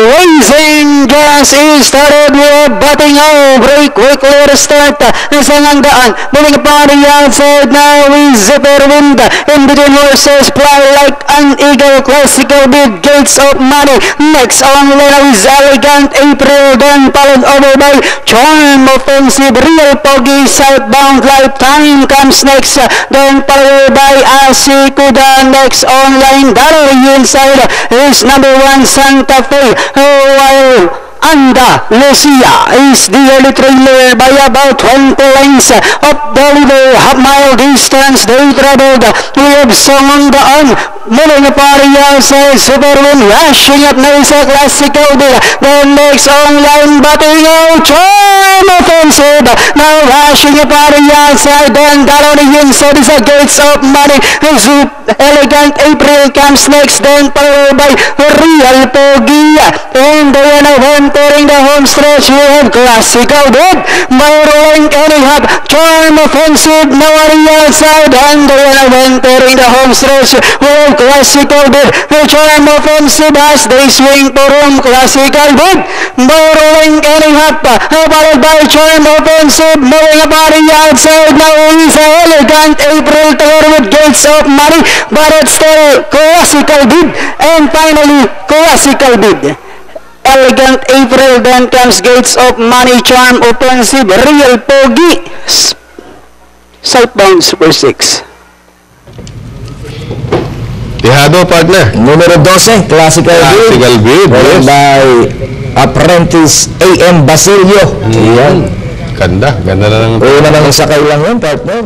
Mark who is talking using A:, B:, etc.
A: Racing Gas is started with batting out. Break quickly to start. Isang ang daan. Muling pa the outside now is Zipper Wind. In between horses, fly like an eagle. Classical bid, Gates of Money. Next on line is Elegant April. Then followed over by Charm Offensive. Real Pogi Southbound Lifetime comes next. Then followed by Asikuda. Next on line, Gallery inside is number 1 Santa Fe. While Anda Lucia is the early trailer by about 20 lengths of the leader. Half mile distance they traveled. We have Song on the On. Muling pari outside Superman rushing up na isa classical bill. Then next on line batting out Charm Offensive. Now rushing pari outside. Then Gallery inside is a Gates of Money. Zoop Elegant April comes next. Then followed by Real Pogi. And then entering the home stretch, we have Classical Bid. By rolling anyhow, Charm Offensive, now on the outside. And then entering the home stretch, we have Classical Bid. Charm Offensive as they swing to room. Classical Bid. By rolling anyhow, followed by Charm Offensive, moving up on the outside. Now is Elegant April together with Gates of Money. But it's still Classical Bid. And finally, Classical Bid. Elegant April, then comes Gates of Money, Charm Offensive, Real Pogi, Southbound Super 6.
B: Tihado, partner.
C: Numero 12, Classical Bid.
B: Yes.
C: By Apprentice A.M. Basilio.
B: Ganda. Ganda na ng...
C: Una lang sakay lang yun, partner.